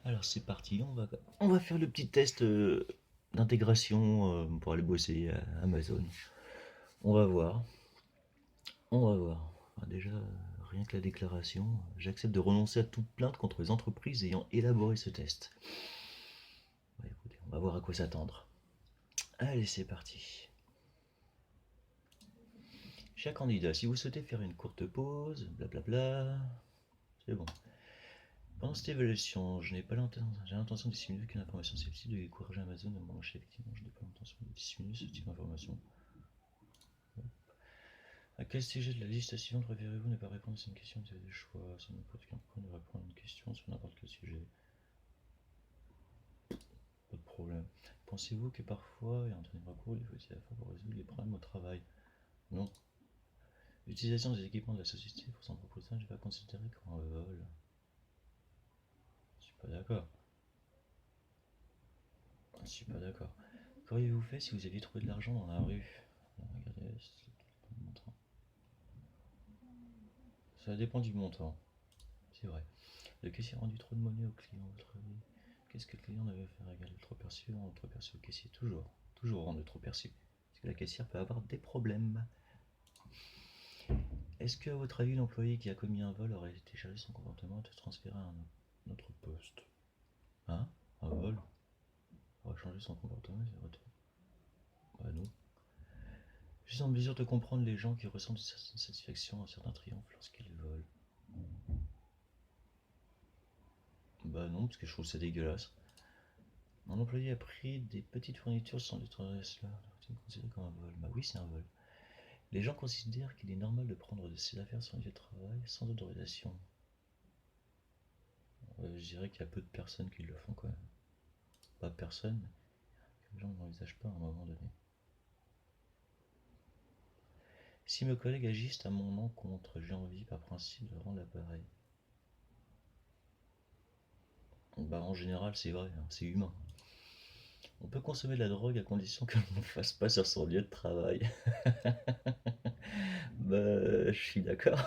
Alors c'est parti, on va faire le petit test d'intégration pour aller bosser à Amazon. On va voir, on va voir. Enfin, déjà, rien que la déclaration, j'accepte de renoncer à toute plainte contre les entreprises ayant élaboré ce test. Ouais, écoutez, on va voir à quoi s'attendre. Allez, c'est parti. Cher candidat, si vous souhaitez faire une courte pause, blablabla, c'est bon. Pendant cette évaluation, j'ai l'intention de dissimuler aucune information susceptible de décourager Amazon de m'embaucher. Effectivement, je n'ai pas l'intention de dissimuler ce type d'information. À quel sujet de la liste suivante préférez-vous ne pas répondre? C'est une question de choix. C'est n'importe quel point de répondre à une question sur n'importe quel sujet. Pas de problème. Pensez-vous que parfois, et en tenir recours, il faut utiliser la fois pour résoudre les problèmes au travail? Non. L'utilisation des équipements de la société pour son propre usage n'est pas considérée comme un vol. Je suis pas d'accord. Je suis pas d'accord. Qu'auriez-vous fait si vous aviez trouvé de l'argent dans la rue? Regardez, c'est le montant. Ça dépend du montant. C'est vrai. Le caissier a rendu trop de monnaie au client, votre avis? Qu'est-ce que le client devait faire égal? Trop perçu, rendre trop perçu au caissier? Toujours. Toujours rendre trop perçu. Parce que la caissière peut avoir des problèmes. Est-ce que, à votre avis, l'employé qui a commis un vol aurait été chargé de son comportement et être transféré à un autre poste? Hein? Un vol? Aurait changé son comportement et aurait... Bah non. Je suis en mesure de comprendre les gens qui ressentent une certaine satisfaction, un certain triomphe lorsqu'ils volent. Bah non, parce que je trouve ça dégueulasse. Un employé a pris des petites fournitures sans détourner cela. C'est considéré comme un vol. Bah oui, c'est un vol. Les gens considèrent qu'il est normal de prendre de ses affaires sur un lieu de travail sans autorisation. Je dirais qu'il y a peu de personnes qui le font quand même. Pas personne, mais les gens ne l'envisagent pas à un moment donné. Si mes collègues agissent à mon encontre, j'ai envie par principe de rendre l'appareil. Bah en général c'est vrai, hein, c'est humain. On peut consommer de la drogue à condition que l'on ne le fasse pas sur son lieu de travail. Bah je suis d'accord.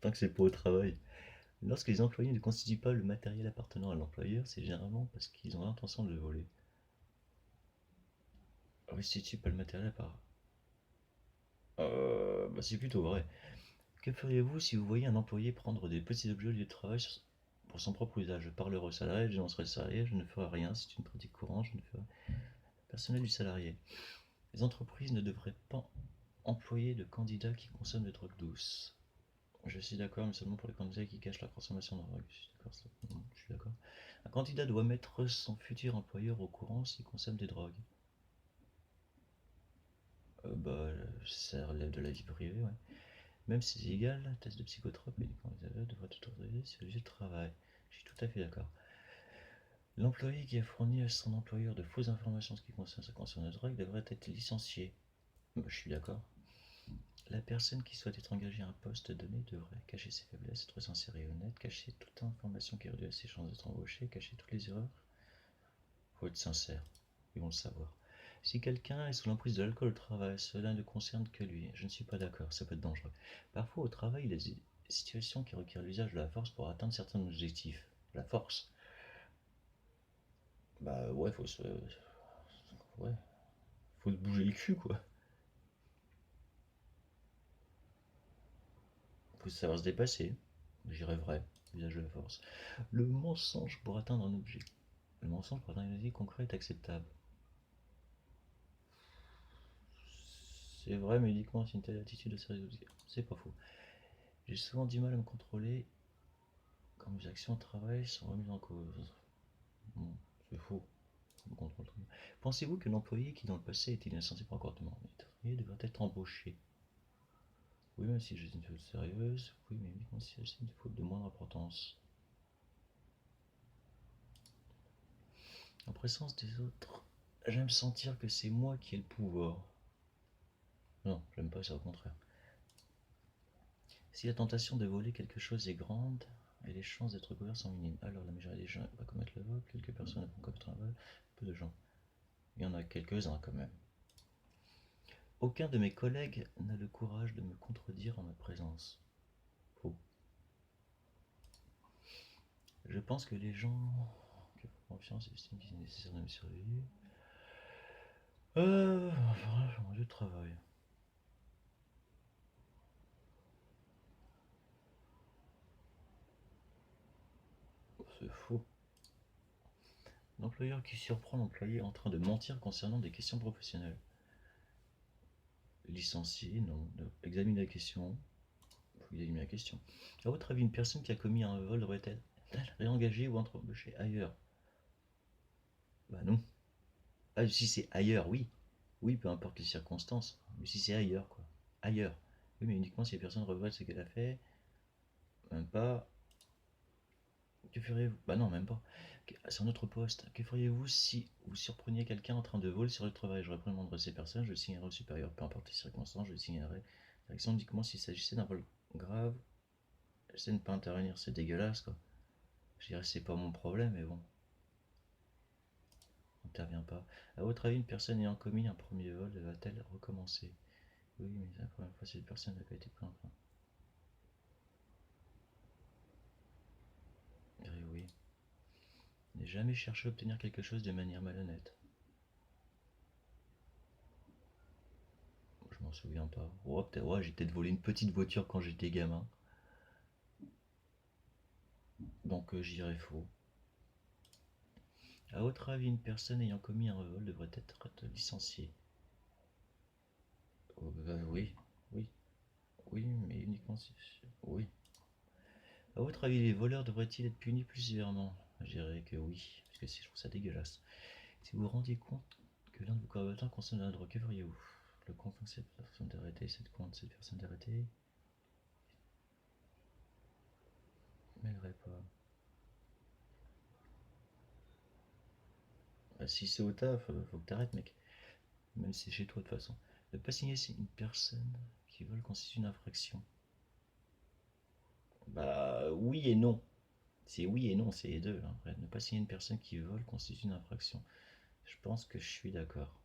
Tant que c'est pas au travail. Lorsque les employés ne constituent pas le matériel appartenant à l'employeur, c'est généralement parce qu'ils ont l'intention de le voler. Restitue pas le matériel à part. Bah c'est plutôt vrai. Que feriez-vous si vous voyez un employé prendre des petits objets au lieu de travail pour son propre usage? Je parlerai au salarié, je dénoncerai le salarié, je ne ferai rien, c'est une pratique courante, je ne ferai... Personnel du salarié. Les entreprises ne devraient pas employer de candidats qui consomment des drogues douces. Je suis d'accord, mais seulement pour les candidats qui cachent la consommation de drogue. Je suis d'accord. Un candidat doit mettre son futur employeur au courant s'il consomme des drogues. Bah, ça relève de la vie privée, ouais. Même si c'est illégal, test de psychotrope et les candidats devraient être autorisés sur le lieu de travail. Je suis tout à fait d'accord. L'employé qui a fourni à son employeur de fausses informations en ce qui concerne sa consommation de drogue devrait être licencié. Bah, je suis d'accord. La personne qui souhaite être engagée à un poste donné devrait cacher ses faiblesses, être sincère et honnête, cacher toute information qui réduit ses chances d'être embauché, cacher toutes les erreurs. Faut être sincère, ils vont le savoir. Si quelqu'un est sous l'emprise de l'alcool au travail, cela ne concerne que lui. Je ne suis pas d'accord, ça peut être dangereux. Parfois au travail, il y a des situations qui requièrent l'usage de la force pour atteindre certains objectifs. La force. Bah ouais, ouais, faut se bouger le cul quoi. Faut savoir se dépasser. J'irais vrai, l'usage de la force. Le mensonge pour atteindre un objectif. Le mensonge pour atteindre un objectif concret est acceptable. C'est vrai, mais uniquement si une telle attitude de sérieux. C'est pas faux. J'ai souvent du mal à me contrôler quand mes actions au travail sont remises en cause. Bon, c'est faux. Pensez-vous que l'employé qui dans le passé était inocent par comportement devrait être embauché? Oui, même si j'ai une faute sérieuse. Oui, mais uniquement si j'ai une faute de moindre importance. En présence des autres, j'aime sentir que c'est moi qui ai le pouvoir. Non, j'aime pas ça, au contraire. Si la tentation de voler quelque chose est grande et les chances d'être couvert sont minimes, alors la majorité des gens va commettre le vol, quelques personnes vont commettre un vol, peu de gens. Il y en a quelques-uns quand même. Aucun de mes collègues n'a le courage de me contredire en ma présence. Faux. Je pense que les gens qui font confiance estiment qu'il est nécessaire de me surveiller. Voilà, j'ai mon lieu de travail. C'est faux. L'employeur qui surprend l'employé en train de mentir concernant des questions professionnelles. Licencié, non. Examine la question. Faut examiner la question. À votre avis, une personne qui a commis un vol devrait-elle réengagée ou embauchée ailleurs? Bah non. Ah, si c'est ailleurs, oui. Oui, peu importe les circonstances. Mais si c'est ailleurs, quoi. Ailleurs. Oui, mais uniquement si la personne regrette ce qu'elle a fait. Même pas. Que feriez-vous? Bah non, même pas. C'est un autre poste. Que feriez-vous si vous surpreniez quelqu'un en train de voler sur le travail? Je réprimanderais ces personnes, je le signalerai au supérieur, peu importe les circonstances, je le signalerai. Direction uniquement s'il s'agissait d'un vol grave. J'essaie de ne pas intervenir, c'est dégueulasse, quoi. Je dirais c'est pas mon problème, mais bon, on n'intervient pas. À votre avis, une personne ayant commis un premier vol va-t-elle recommencer? Oui, mais la première fois, cette personne n'a pas été prise en compte. Je dirais oui. N'ai jamais cherché à obtenir quelque chose de manière malhonnête. Je m'en souviens pas. Oh, peut-être, ouais, j'ai peut-être volé une petite voiture quand j'étais gamin. Donc j'irais faux. À votre avis, une personne ayant commis un vol devrait être licenciée? Oh, oui, oui, oui, mais uniquement si. Oui. À votre avis, les voleurs devraient-ils être punis plus sévèrement? Je dirais que oui, parce que je trouve ça dégueulasse. Si vous vous rendiez compte que l'un de vos collaborateurs consomme de la drogue, que feriez-vous? Le convaincre cette personne d'arrêter, cette compte cette personne d'arrêter? Je m'aimerais pas. Bah, si c'est au taf, faut que t'arrêtes, mec. Même si c'est chez toi de toute façon. Ne pas signer si une personne qui vole constitue une infraction. Bah oui et non. C'est oui et non, c'est les deux. Hein. Ne pas signer une personne qui vole constitue une infraction. Je pense que je suis d'accord.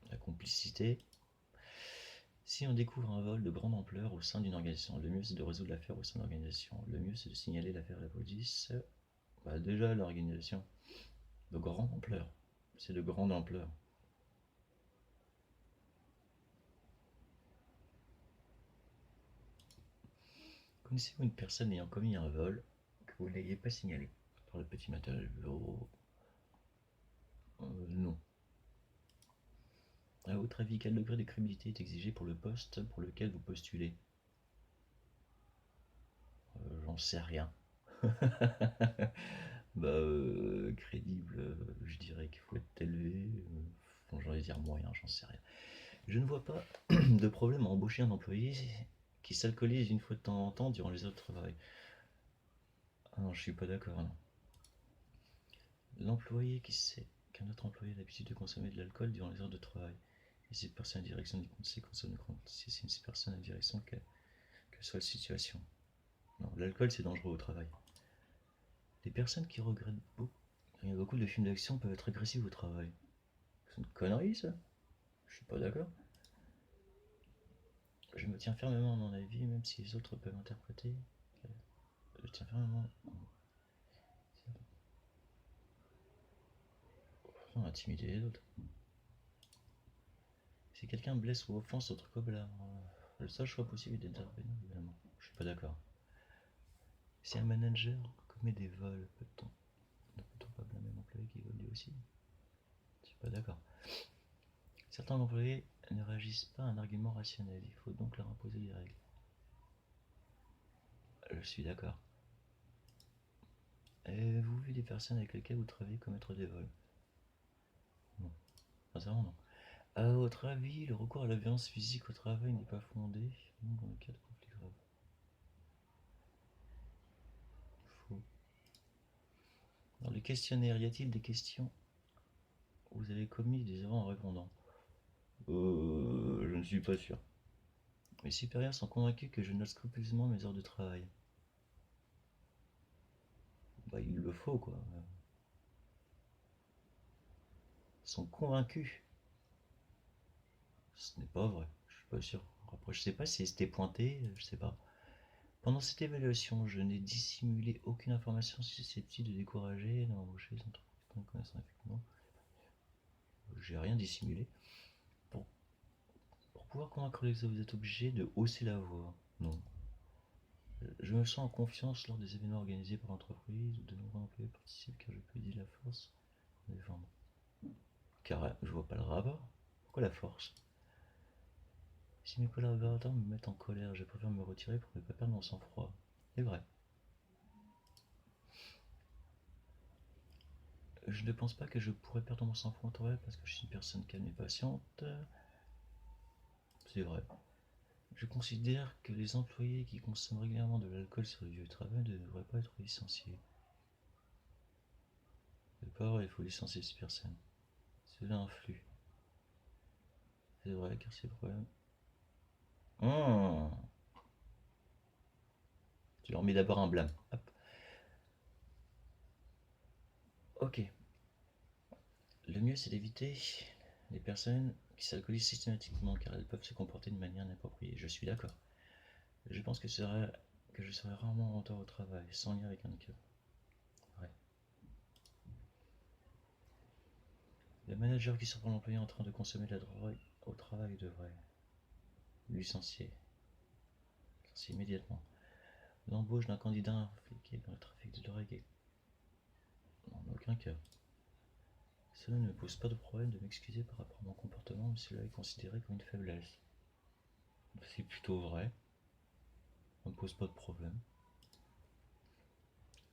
La complicité. Si on découvre un vol de grande ampleur au sein d'une organisation, le mieux c'est de résoudre l'affaire au sein de l'organisation. Le mieux c'est de signaler l'affaire à la police. Bah déjà l'organisation. De grande ampleur. C'est de grande ampleur. Connaissez-vous une personne ayant commis un vol que vous n'ayez pas signalé par le petit matériel bureau? Non. À votre avis, quel degré de crédibilité est exigé pour le poste pour lequel vous postulez? J'en sais rien. Bah, crédible, je dirais qu'il faut être élevé. Bon, j'allais dire moyen, j'en sais rien. Je ne vois pas de problème à embaucher un employé qui s'alcoolise une fois de temps en temps durant les heures de travail. Ah non, je suis pas d'accord, non. L'employé qui sait qu'un autre employé a l'habitude de consommer de l'alcool durant les heures de travail. Et cette personne à direction du conseil consomme si c'est une personne à direction, que soit la situation. Non, l'alcool c'est dangereux au travail. Les personnes qui regrettent beaucoup. Il y a beaucoup de films d'action peuvent être agressifs au travail. C'est une connerie ça. Je suis pas d'accord. Je me tiens fermement à mon avis, même si les autres peuvent interpréter. Je tiens fermement. Sans intimider les autres. Si quelqu'un blesse ou offense autre collègue, le seul choix possible est d'intervenir, évidemment. Je suis pas d'accord. Si un manager commet des vols, ne peut-on pas blâmer l'employé qui vole lui aussi? Je suis pas d'accord. Certains employés ne réagissent pas à un argument rationnel, il faut donc leur imposer des règles. Je suis d'accord. Avez-vous vu des personnes avec lesquelles vous travaillez commettre des vols? Non. Sincèrement, non. À votre avis, le recours à la violence physique au travail n'est pas fondé, même dans le cas de conflits graves? Faux. Dans le questionnaire, y a-t-il des questions où vous avez commis des erreurs en répondant? Je ne suis pas sûr. Mes supérieurs sont convaincus que je note scrupuleusement mes heures de travail. Bah, il le faut, quoi. Ils sont convaincus. Ce n'est pas vrai. Je suis pas sûr. Après, je sais pas si c'était pointé, je sais pas. Pendant cette évaluation, je n'ai dissimulé aucune information susceptible de décourager, d'embaucher les entreprises connaissant effectivement. J'ai rien dissimulé. Pour pouvoir convaincre les autres, vous êtes obligé de hausser la voix. Non. Je me sens en confiance lors des événements organisés par l'entreprise où de nombreux employés participent car je peux utiliser la force de défendre. Car je vois pas le rapport. Pourquoi la force? Si mes collaborateurs me mettent en colère, je préfère me retirer pour ne pas perdre mon sang-froid. C'est vrai. Je ne pense pas que je pourrais perdre mon sang-froid au travail parce que je suis une personne calme et patiente. C'est vrai. Je considère que les employés qui consomment régulièrement de l'alcool sur le lieu de travail ne devraient pas être licenciés. D'accord, il faut licencier ces personnes. Cela influe. C'est vrai, car c'est le problème. Tu leur mets d'abord un blâme. Hop. Ok. Le mieux, c'est d'éviter les personnes qui s'alcoolisent systématiquement, car elles peuvent se comporter de manière inappropriée. Je suis d'accord. Je pense que je serai rarement en retard au travail, sans lien avec un cœur. Ouais. Le manager qui surprend l'employé en train de consommer de la drogue au travail devrait licencier. Licencier immédiatement. L'embauche d'un candidat impliqué dans le trafic de drogue est en aucun cas. Cela ne me pose pas de problème de m'excuser par rapport à mon comportement, mais cela est considéré comme une faiblesse. C'est plutôt vrai. Ça ne me pose pas de problème.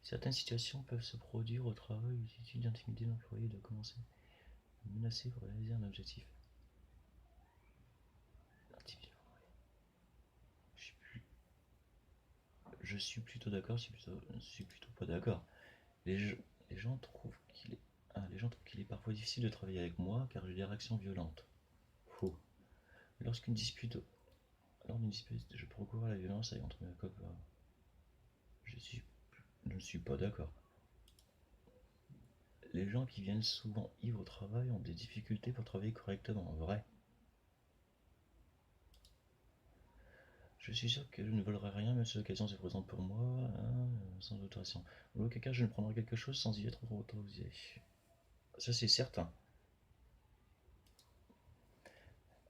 Certaines situations peuvent se produire au travail où il suffit d'intimider l'employé de commencer à menacer pour réaliser un objectif. Je suis plutôt d'accord, je suis plutôt pas d'accord. Les, les gens trouvent qu'il est parfois difficile de travailler avec moi car j'ai des réactions violentes. Faux. Lorsqu'une dispute, lors d'une dispute, je peux recourir à la violence et entre mes copains. Je ne suis pas d'accord. Les gens qui viennent souvent ivres au travail ont des difficultés pour travailler correctement, vrai. Je suis sûr que je ne volerai rien même si l'occasion se présente pour moi, sans autorisation. Ou auquel cas je ne prendrai quelque chose sans y être autorisé. Ça c'est certain.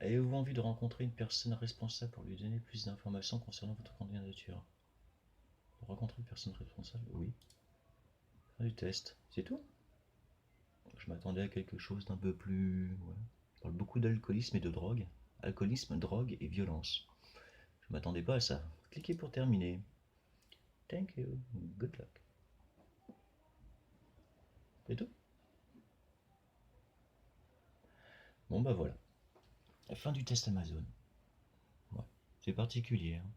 Avez-vous envie de rencontrer une personne responsable pour lui donner plus d'informations concernant votre candidature? Rencontrer une personne responsable? Oui. Fin du test. C'est tout? Je m'attendais à quelque chose d'un peu plus... Ouais. On parle beaucoup d'alcoolisme et de drogue. Alcoolisme, drogue et violence. Je m'attendais pas à ça. Cliquez pour terminer. Thank you. Good luck. C'est tout? Bon bah voilà. La fin du test Amazon. Ouais. C'est particulier. Hein.